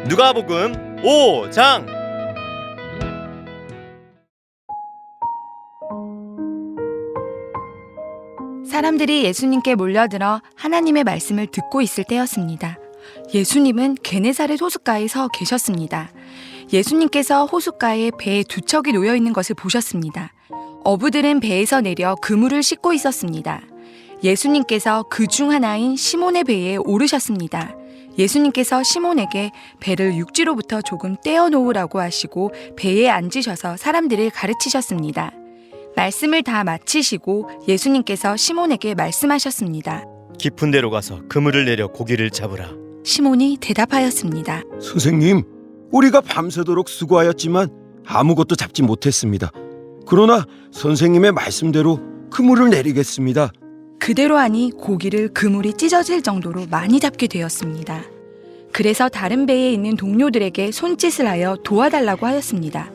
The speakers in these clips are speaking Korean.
누가복음 5장. 사람들이 예수님께 몰려들어 하나님의 말씀을 듣고 있을 때였습니다. 예수님은 게네사렛 호숫가에 서 계셨습니다. 예수님께서 호숫가에 배에 두 척이 놓여 있는 것을 보셨습니다. 어부들은 배에서 내려 그물을 싣고 있었습니다. 예수님께서 그 중 하나인 시몬의 배에 오르셨습니다. 예수님께서 시몬에게 배를 육지로부터 조금 떼어 놓으라고 하시고 배에 앉으셔서 사람들을 가르치셨습니다. 말씀을 다 마치시고 예수님께서 시몬에게 말씀하셨습니다. 깊은 데로 가서 그물을 내려 고기를 잡으라. 시몬이 대답하였습니다. 선생님, 우리가 밤새도록 수고하였지만 아무것도 잡지 못했습니다. 그러나 선생님의 말씀대로 그물을 내리겠습니다. 그대로 하니 고기를 그물이 찢어질 정도로 많이 잡게 되었습니다. 그래서 다른 배에 있는 동료들에게 손짓을 하여 도와달라고 하였습니다.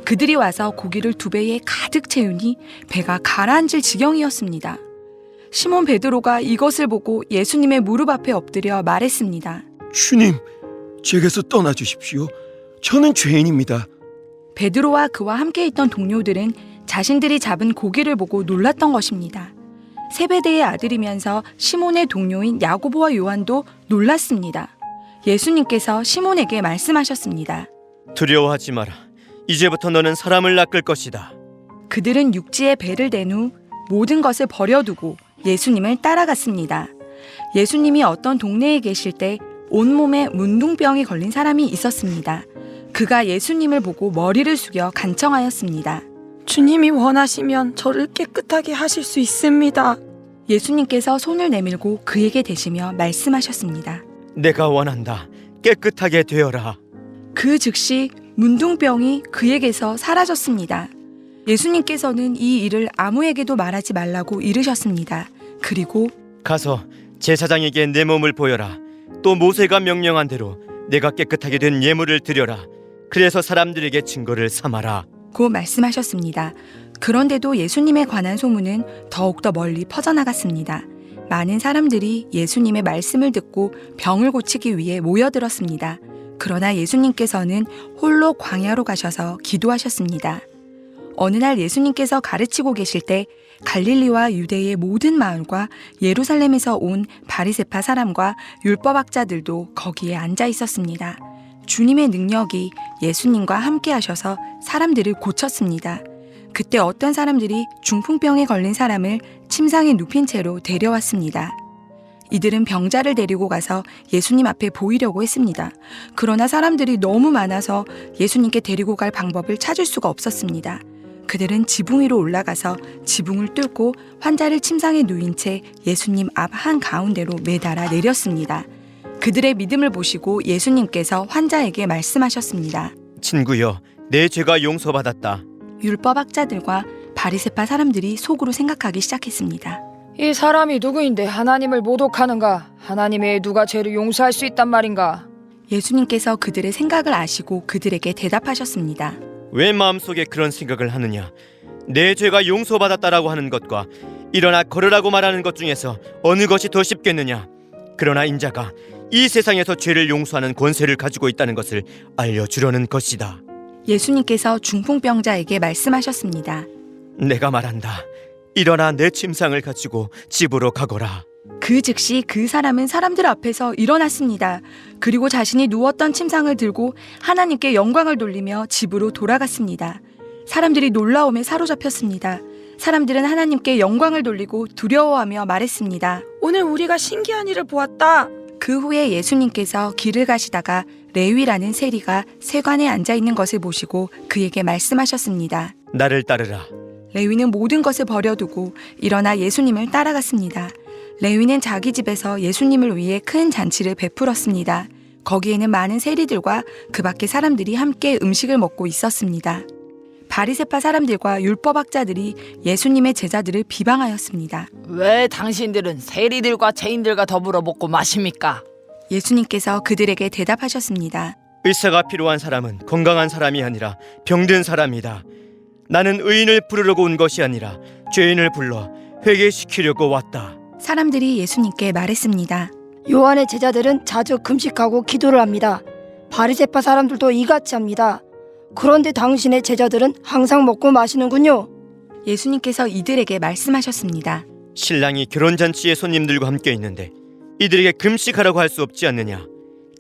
그들이 와서 고기를 두 배에 가득 채우니 배가 가라앉을 지경이었습니다. 시몬 베드로가 이것을 보고 예수님의 무릎 앞에 엎드려 말했습니다. 주님, 제게서 떠나주십시오. 저는 죄인입니다. 베드로와 그와 함께 있던 동료들은 자신들이 잡은 고기를 보고 놀랐던 것입니다. 세베대의 아들이면서 시몬의 동료인 야고보와 요한도 놀랐습니다. 예수님께서 시몬에게 말씀하셨습니다. 두려워하지 마라. 이제부터 너는 사람을 낚을 것이다. 그들은 육지에 배를 댄 후 모든 것을 버려두고 예수님을 따라갔습니다. 예수님이 어떤 동네에 계실 때 온몸에 문둥병이 걸린 사람이 있었습니다. 그가 예수님을 보고 머리를 숙여 간청하였습니다. 주님이 원하시면 저를 깨끗하게 하실 수 있습니다. 예수님께서 손을 내밀고 그에게 대시며 말씀하셨습니다. 내가 원한다. 깨끗하게 되어라. 그 즉시 문둥병이 그에게서 사라졌습니다. 예수님께서는 이 일을 아무에게도 말하지 말라고 이르셨습니다. 그리고 가서 제사장에게 내 몸을 보여라. 또 모세가 명령한 대로 내가 깨끗하게 된 예물을 드려라. 그래서 사람들에게 증거를 삼아라. 고 말씀하셨습니다. 그런데도 예수님에 관한 소문은 더욱더 멀리 퍼져나갔습니다. 많은 사람들이 예수님의 말씀을 듣고 병을 고치기 위해 모여들었습니다. 그러나 예수님께서는 홀로 광야로 가셔서 기도하셨습니다. 어느 날 예수님께서 가르치고 계실 때 갈릴리와 유대의 모든 마을과 예루살렘에서 온 바리새파 사람과 율법학자들도 거기에 앉아 있었습니다. 주님의 능력이 예수님과 함께 하셔서 사람들을 고쳤습니다. 그때 어떤 사람들이 중풍병에 걸린 사람을 침상에 눕힌 채로 데려왔습니다. 이들은 병자를 데리고 가서 예수님 앞에 보이려고 했습니다. 그러나 사람들이 너무 많아서 예수님께 데리고 갈 방법을 찾을 수가 없었습니다. 그들은 지붕 위로 올라가서 지붕을 뚫고 환자를 침상에 누인 채 예수님 앞 한가운데로 매달아 내렸습니다. 그들의 믿음을 보시고 예수님께서 환자에게 말씀하셨습니다. 친구여, 내 죄가 용서받았다. 율법학자들과 바리새파 사람들이 속으로 생각하기 시작했습니다. 이 사람이 누구인데 하나님을 모독하는가? 하나님 외에 누가 죄를 용서할 수 있단 말인가? 예수님께서 그들의 생각을 아시고 그들에게 대답하셨습니다. 왜 마음속에 그런 생각을 하느냐? 내 죄가 용서받았다라고 하는 것과 일어나 걸으라고 말하는 것 중에서 어느 것이 더 쉽겠느냐? 그러나 인자가 이 세상에서 죄를 용서하는 권세를 가지고 있다는 것을 알려주려는 것이다. 예수님께서 중풍병자에게 말씀하셨습니다. 내가 말한다. 일어나 내 침상을 가지고 집으로 가거라. 그 즉시 그 사람은 사람들 앞에서 일어났습니다. 그리고 자신이 누웠던 침상을 들고 하나님께 영광을 돌리며 집으로 돌아갔습니다. 사람들이 놀라움에 사로잡혔습니다. 사람들은 하나님께 영광을 돌리고 두려워하며 말했습니다. 오늘 우리가 신기한 일을 보았다. 그 후에 예수님께서 길을 가시다가 레위라는 세리가 세관에 앉아 있는 것을 보시고 그에게 말씀하셨습니다. 나를 따르라. 레위는 모든 것을 버려두고 일어나 예수님을 따라갔습니다. 레위는 자기 집에서 예수님을 위해 큰 잔치를 베풀었습니다. 거기에는 많은 세리들과 그 밖의 사람들이 함께 음식을 먹고 있었습니다. 바리새파 사람들과 율법학자들이 예수님의 제자들을 비방하였습니다. 왜 당신들은 세리들과 죄인들과 더불어 먹고 마십니까? 예수님께서 그들에게 대답하셨습니다. 의사가 필요한 사람은 건강한 사람이 아니라 병든 사람이다. 나는 의인을 부르려고 온 것이 아니라 죄인을 불러 회개시키려고 왔다. 사람들이 예수님께 말했습니다. 요한의 제자들은 자주 금식하고 기도를 합니다. 바리새파 사람들도 이같이 합니다. 그런데 당신의 제자들은 항상 먹고 마시는군요. 예수님께서 이들에게 말씀하셨습니다. 신랑이 결혼잔치에 손님들과 함께 있는데 이들에게 금식하라고 할 수 없지 않느냐.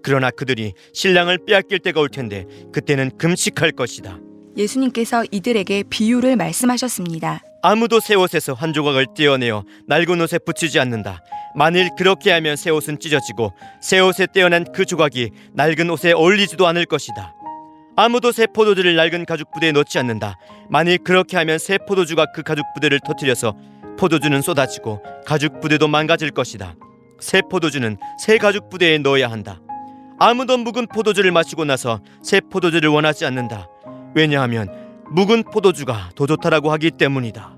그러나 그들이 신랑을 빼앗길 때가 올 텐데 그때는 금식할 것이다. 예수님께서 이들에게 비유를 말씀하셨습니다. 아무도 새 옷에서 한 조각을 떼어내어 낡은 옷에 붙이지 않는다. 만일 그렇게 하면 새 옷은 찢어지고 새 옷에 떼어난 그 조각이 낡은 옷에 어울리지도 않을 것이다. 아무도 새 포도주를 낡은 가죽 부대에 넣지 않는다. 만일 그렇게 하면 새 포도주가 그 가죽 부대를 터뜨려서 포도주는 쏟아지고 가죽 부대도 망가질 것이다. 새 포도주는 새 가죽 부대에 넣어야 한다. 아무도 묵은 포도주를 마시고 나서 새 포도주를 원하지 않는다. 왜냐하면 묵은 포도주가 더 좋다라고 하기 때문이다.